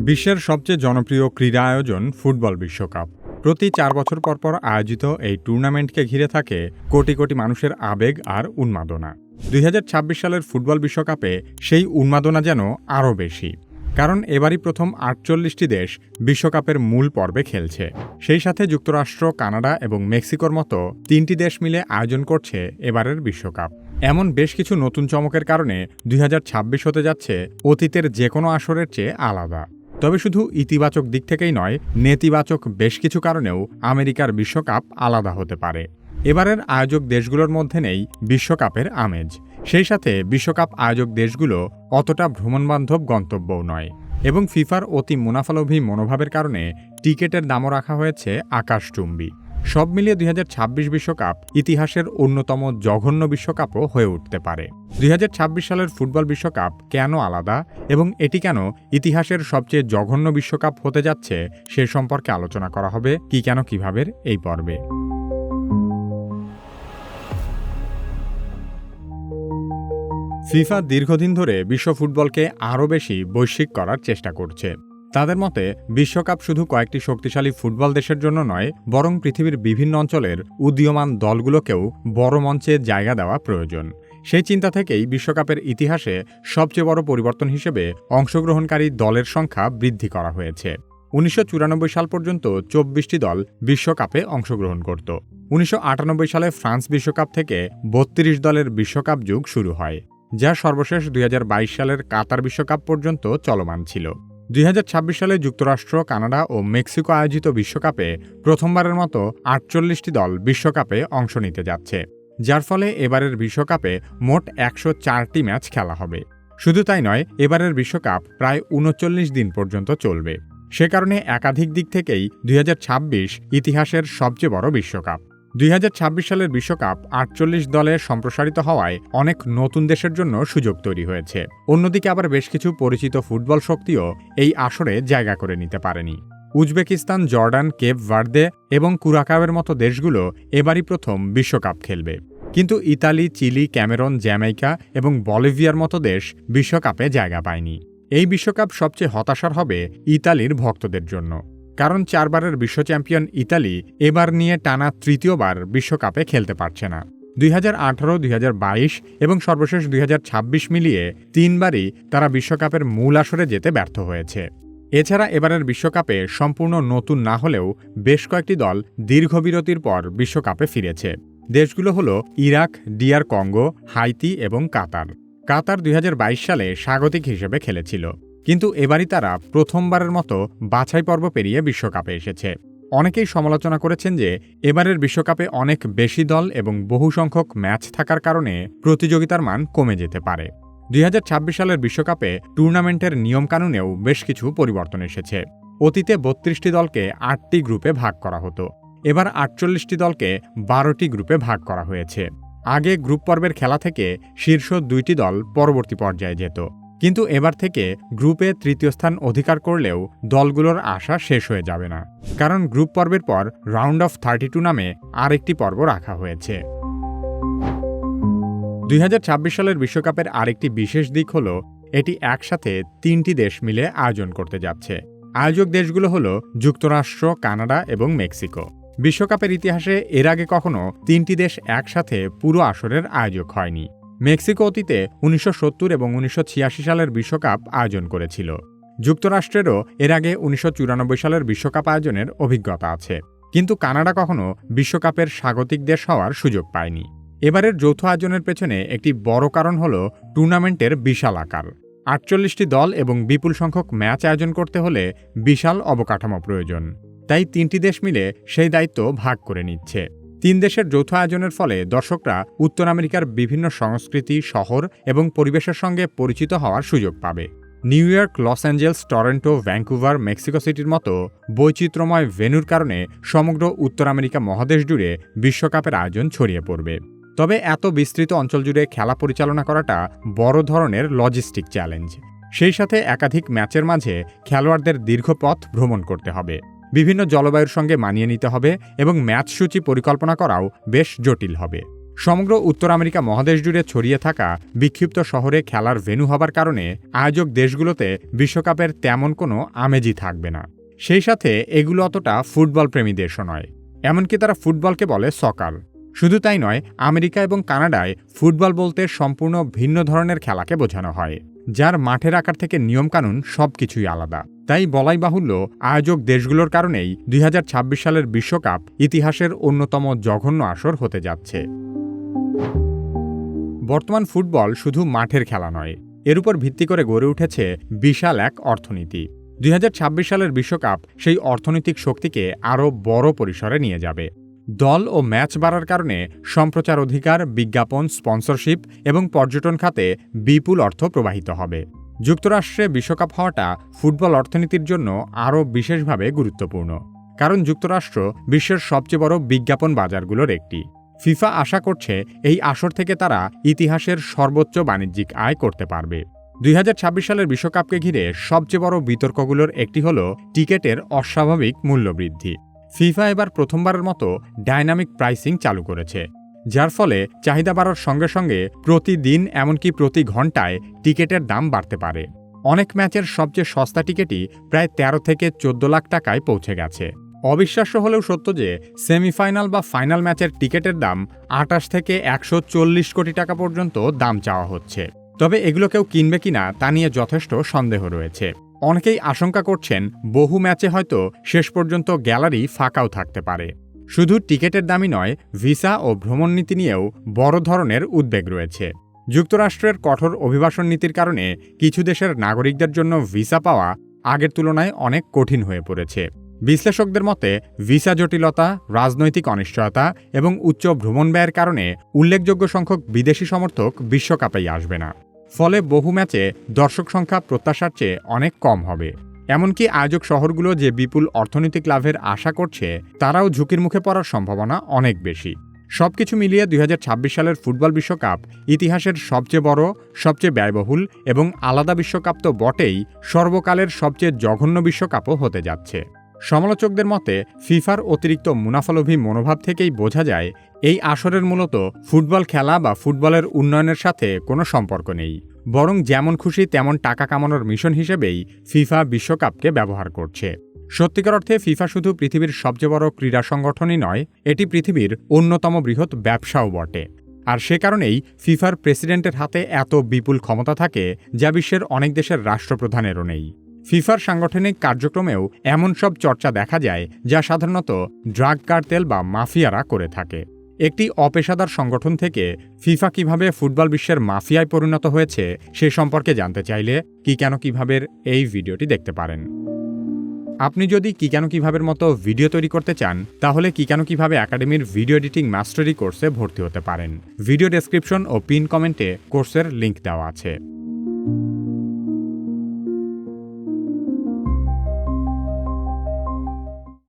বিশ্বের সবচেয়ে জনপ্রিয় ক্রীড়া আয়োজন ফুটবল বিশ্বকাপ। প্রতি 4 বছর পর পর আয়োজিত এই টুর্নামেন্টকে ঘিরে থাকে কোটি কোটি মানুষের আবেগ আর উন্মাদনা। 2026 সালের ফুটবল বিশ্বকাপে সেই উন্মাদনা যেন আরও বেশি, কারণ এবারই প্রথম 48টি দেশ বিশ্বকাপের মূল পর্বে খেলছে। সেই সাথে যুক্তরাষ্ট্র, কানাডা এবং মেক্সিকোর মতো 3টি দেশ মিলে আয়োজন করছে এবারের বিশ্বকাপ। এমন বেশ কিছু নতুন চমকের কারণে 2026 হতে যাচ্ছে অতীতের যে কোনো আসরের চেয়ে আলাদা। তবে শুধু ইতিবাচক দিক থেকেই নয়, নেতিবাচক বেশ কিছু কারণেও আমেরিকার বিশ্বকাপ আলাদা হতে পারে। এবারের আয়োজক দেশগুলোর মধ্যে নেই বিশ্বকাপের আমেজ। সেই সাথে বিশ্বকাপ আয়োজক দেশগুলো অতটা ভ্রমণবান্ধব গন্তব্যও নয়, এবং ফিফার অতি মুনাফালোভী মনোভাবের কারণে টিকেটের দামও রাখা হয়েছে আকাশচুম্বী। সব মিলিয়ে 2026 বিশ্বকাপ ইতিহাসের অন্যতম জঘন্য বিশ্বকাপও হয়ে উঠতে পারে। 2026 সালের ফুটবল বিশ্বকাপ কেন আলাদা এবং এটি কেন ইতিহাসের সবচেয়ে জঘন্য বিশ্বকাপ হতে যাচ্ছে সে সম্পর্কে আলোচনা করা হবে কি কেন কিভাবে এই পর্বে। ফিফা দীর্ঘদিন ধরে বিশ্ব ফুটবলকে আরও বেশি বৈশ্বিক করার চেষ্টা করছে। তাদের মতে বিশ্বকাপ শুধু কয়েকটি শক্তিশালী ফুটবল দেশের জন্য নয়, বরং পৃথিবীর বিভিন্ন অঞ্চলের উদীয়মান দলগুলোকেও বড় মঞ্চে জায়গা দেওয়া প্রয়োজন। সেই চিন্তা থেকেই বিশ্বকাপের ইতিহাসে সবচেয়ে বড় পরিবর্তন হিসেবে অংশগ্রহণকারী দলের সংখ্যা বৃদ্ধি করা হয়েছে। 1994 সাল পর্যন্ত 24টি দল বিশ্বকাপে অংশগ্রহণ করত। 1998 সালে ফ্রান্স বিশ্বকাপ থেকে 32 দলের বিশ্বকাপ যুগ শুরু হয়, যা সর্বশেষ 2022 সালের কাতার বিশ্বকাপ পর্যন্ত চলমান ছিল। 2026 সালে যুক্তরাষ্ট্র, কানাডা ও মেক্সিকো আয়োজিত বিশ্বকাপে প্রথমবারের মতো 48টি দল বিশ্বকাপে অংশ নিতে যাচ্ছে, যার ফলে এবারের বিশ্বকাপে মোট 104টি ম্যাচ খেলা হবে। শুধু তাই নয়, এবারের বিশ্বকাপ প্রায় 39 দিন পর্যন্ত চলবে। সে কারণে একাধিক দিক থেকেই 2026 ইতিহাসের সবচেয়ে বড় বিশ্বকাপ। 2026 সালের বিশ্বকাপ 48 দলে সম্প্রসারিত হওয়ায় অনেক নতুন দেশের জন্য সুযোগ তৈরি হয়েছে। অন্যদিকে আবার বেশ কিছু পরিচিত ফুটবল শক্তিও এই আসরে জায়গা করে নিতে পারেনি। উজবেকিস্তান, জর্ডান, কেপ ভার্দে এবং কুরাকাওয়ের মতো দেশগুলো এবারই প্রথম বিশ্বকাপ খেলবে। কিন্তু ইতালি, চিলি, ক্যামেরন, জ্যামাইকা এবং বলিভিয়ার মতো দেশ বিশ্বকাপে জায়গা পায়নি। এই বিশ্বকাপ সবচেয়ে হতাশার হবে ইতালির ভক্তদের জন্য, কারণ 4 বারের বিশ্ব চ্যাম্পিয়ন ইতালি এবার নিয়ে টানা তৃতীয়বার বিশ্বকাপে খেলতে পারছে না। 2018, 2022 এবং সর্বশেষ 2026 মিলিয়ে 3 বারই তারা বিশ্বকাপের মূল আসরে যেতে ব্যর্থ হয়েছে। এছাড়া এবারের বিশ্বকাপে সম্পূর্ণ নতুন না হলেও বেশ কয়েকটি দল দীর্ঘ বিরতির পর বিশ্বকাপে ফিরেছে। দেশগুলো হলো ইরাক, ডিআর কঙ্গো, হাইতি এবং কাতার। কাতার 2022 সালে স্বাগতিক হিসেবে খেলেছিল, কিন্তু এবারই তারা প্রথমবারের মতো বাছাই পর্ব পেরিয়ে বিশ্বকাপে এসেছে। অনেকেই সমালোচনা করেছেন যে এবারের বিশ্বকাপে অনেক বেশি দল এবং বহু সংখ্যক ম্যাচ থাকার কারণে প্রতিযোগিতার মান কমে যেতে পারে। 2026 সালের বিশ্বকাপে টুর্নামেন্টের নিয়মকানুনেও বেশ কিছু পরিবর্তন এসেছে। অতীতে 32টি দলকে 8টি গ্রুপে ভাগ করা হতো, এবার 48টি দলকে 12টি গ্রুপে ভাগ করা হয়েছে। আগে গ্রুপ পর্বের খেলা থেকে শীর্ষ 2টি দল পরবর্তী পর্যায়ে যেত, কিন্তু এবার থেকে গ্রুপে তৃতীয় স্থান অধিকার করলেও দলগুলোর আশা শেষ হয়ে যাবে না, কারণ গ্রুপ পর্বের পর রাউন্ড অফ 32 নামে আরেকটি পর্ব রাখা হয়েছে। 2026 সালের বিশ্বকাপের আরেকটি বিশেষ দিক হল এটি একসাথে 3টি দেশ মিলে আয়োজন করতে যাচ্ছে। আয়োজক দেশগুলো হল যুক্তরাষ্ট্র, কানাডা এবং মেক্সিকো। বিশ্বকাপের ইতিহাসে এর আগে কখনো 3টি দেশ একসাথে পুরো আসরের আয়োজক হয়নি। মেক্সিকো অতীতে 1970 এবং 1986 সালের বিশ্বকাপ আয়োজন করেছিল। যুক্তরাষ্ট্রেরও এর আগে 1994 সালের বিশ্বকাপ আয়োজনের অভিজ্ঞতা আছে, কিন্তু কানাডা কখনো বিশ্বকাপের স্বাগতিক দেশ হওয়ার সুযোগ পায়নি। এবারের যৌথ আয়োজনের পেছনে একটি বড় কারণ হল টুর্নামেন্টের বিশাল আকার। 48টি দল এবং বিপুল সংখ্যক ম্যাচ আয়োজন করতে হলে বিশাল অবকাঠামো প্রয়োজন। তাই 3টি দেশ মিলে সেই দায়িত্ব ভাগ করে নিচ্ছে। 3 দেশের যৌথ আয়োজনের ফলে দর্শকরা উত্তর আমেরিকার বিভিন্ন সংস্কৃতি, শহর এবং পরিবেশের সঙ্গে পরিচিত হওয়ার সুযোগ পাবে। New York, Los Angeles, Toronto, Vancouver, Mexico সিটির মতো বৈচিত্র্যময় ভেন্যুর কারণে সমগ্র উত্তর আমেরিকা মহাদেশ জুড়ে বিশ্বকাপের আয়োজন ছড়িয়ে পড়বে। তবে এত বিস্তৃত অঞ্চল জুড়ে খেলা পরিচালনা করাটা বড় ধরনের লজিস্টিক চ্যালেঞ্জ। সেই সাথে একাধিক ম্যাচের মাঝে খেলোয়াড়দের দীর্ঘ পথ ভ্রমণ করতে হবে, বিভিন্ন জলবায়ুর সঙ্গে মানিয়ে নিতে হবে এবং ম্যাচ সূচি পরিকল্পনা করাও বেশ জটিল হবে। সমগ্র উত্তর আমেরিকা মহাদেশ জুড়ে ছড়িয়ে থাকা বিক্ষিপ্ত শহরে খেলার ভেন্যু হবার কারণে আয়োজক দেশগুলোতে বিশ্বকাপের তেমন কোনো আমেজই থাকবে না। সেই সাথে এগুলো অতটা ফুটবল প্রেমী দেশও নয়, এমনকি তারা ফুটবলকে বলে সকার। শুধু তাই নয়, আমেরিকা এবং কানাডায় ফুটবল বলতে সম্পূর্ণ ভিন্ন ধরনের খেলাকে বোঝানো হয়, যার মাঠের আকার থেকে নিয়মকানুন সবকিছুই আলাদা। তাই বলাই বাহুল্য, আয়োজক দেশগুলোর কারণেই 2026 সালের বিশ্বকাপ ইতিহাসের অন্যতম জঘন্য আসর হতে যাচ্ছে। বর্তমান ফুটবল শুধু মাঠের খেলা নয়, এর উপর ভিত্তি করে গড়ে উঠেছে বিশাল এক অর্থনীতি। 2026 সালের বিশ্বকাপ সেই অর্থনৈতিক শক্তিকে আরও বড় পরিসরে নিয়ে যাবে। দল ও ম্যাচ বাড়ার কারণে সম্প্রচার অধিকার, বিজ্ঞাপন, স্পন্সরশিপ এবং পর্যটন খাতে বিপুল অর্থ প্রবাহিত হবে। যুক্তরাষ্ট্রে বিশ্বকাপ হওয়াটা ফুটবল অর্থনীতির জন্য আরও বিশেষভাবে গুরুত্বপূর্ণ, কারণ যুক্তরাষ্ট্র বিশ্বের সবচেয়ে বড় বিজ্ঞাপন বাজারগুলোর একটি। ফিফা আশা করছে এই আসর থেকে তারা ইতিহাসের সর্বোচ্চ বাণিজ্যিক আয় করতে পারবে। 2026 সালের বিশ্বকাপকে ঘিরে সবচেয়ে বড় বিতর্কগুলোর একটি হল টিকেটের অস্বাভাবিক মূল্যবৃদ্ধি। ফিফা এবার প্রথমবারের মতো ডাইনামিক প্রাইসিং চালু করেছে, যার ফলে চাহিদা বাড়ার সঙ্গে সঙ্গে প্রতিদিন এমনকি প্রতি ঘন্টায় টিকেটের দাম বাড়তে পারে। অনেক ম্যাচের সবচেয়ে সস্তা টিকেটই প্রায় 13 থেকে 14 লাখ টাকায় পৌঁছে গেছে। অবিশ্বাস্য হলেও সত্য যে সেমিফাইনাল বা ফাইনাল ম্যাচের টিকেটের দাম 28 থেকে 140 কোটি টাকা পর্যন্ত দাম চাওয়া হচ্ছে। তবে এগুলো কেউ কিনবে কিনা তা নিয়ে যথেষ্ট সন্দেহ রয়েছে। অনেকেই আশঙ্কা করছেন বহু ম্যাচে হয়তো শেষ পর্যন্ত গ্যালারি ফাঁকাও থাকতে পারে। শুধু টিকেটের দামই নয়, ভিসা ও ভ্রমণ নীতি নিয়েও বড় ধরনের উদ্বেগ রয়েছে। যুক্তরাষ্ট্রের কঠোর অভিবাসন নীতির কারণে কিছু দেশের নাগরিকদের জন্য ভিসা পাওয়া আগের তুলনায় অনেক কঠিন হয়ে পড়েছে। বিশ্লেষকদের মতে ভিসা জটিলতা, রাজনৈতিক অনিশ্চয়তা এবং উচ্চ ভ্রমণ ব্যয়ের কারণে উল্লেখযোগ্য সংখ্যক বিদেশি সমর্থক বিশ্বকাপেই আসবে না। ফলে বহু ম্যাচে দর্শক সংখ্যা প্রত্যাশার চেয়ে অনেক কম হবে। এমনকি আয়োজক শহরগুলো যে বিপুল অর্থনৈতিক লাভের আশা করছে, তারাও ঝুঁকির মুখে পড়ার সম্ভাবনা অনেক বেশি। সবকিছু মিলিয়ে 2026 সালের ফুটবল বিশ্বকাপ ইতিহাসের সবচেয়ে বড়, সবচেয়ে ব্যয়বহুল এবং আলাদা বিশ্বকাপ তো বটেই, সর্বকালের সবচেয়ে জঘন্য বিশ্বকাপও হতে যাচ্ছে। সমালোচকদের মতে ফিফার অতিরিক্ত মুনাফালোভী মনোভাব থেকেই বোঝা যায় এই আসরের মূলত ফুটবল খেলা বা ফুটবলের উন্নয়নের সাথে কোনো সম্পর্ক নেই, বরং যেমন খুশি তেমন টাকা কামানোর মিশন হিসেবেই ফিফা বিশ্বকাপকে ব্যবহার করছে। সত্যিকার অর্থে ফিফা শুধু পৃথিবীর সবচেয়ে বড় ক্রীড়া সংগঠনই নয়, এটি পৃথিবীর অন্যতম বৃহৎ ব্যবসাও বটে। আর সে কারণেই ফিফার প্রেসিডেন্টের হাতে এত বিপুল ক্ষমতা থাকে, যা বিশ্বের অনেক দেশের রাষ্ট্রপ্রধানেরও নেই। ফিফার সাংগঠনিক কার্যক্রমেও এমন সব চর্চা দেখা যায় যা সাধারণত ড্রাগ কার্টেল বা মাফিয়ারা করে থাকে। একটি অপেশাদার সংগঠন থেকে ফিফা কিভাবে ফুটবল বিশ্বের মাফিয়ায় পরিণত হয়েছে সে সম্পর্কে জানতে চাইলে কি কেন কিভাবের এই ভিডিওটি দেখতে পারেন। আপনি যদি কি কেন কিভাবের মতো ভিডিও তৈরি করতে চান, তাহলে কি কেন কিভাবে একাডেমির ভিডিও এডিটিং মাস্টারি কোর্সে ভর্তি হতে পারেন। ভিডিও ডেসক্রিপশন ও পিন কমেন্টে কোর্সের লিংক দেওয়া আছে।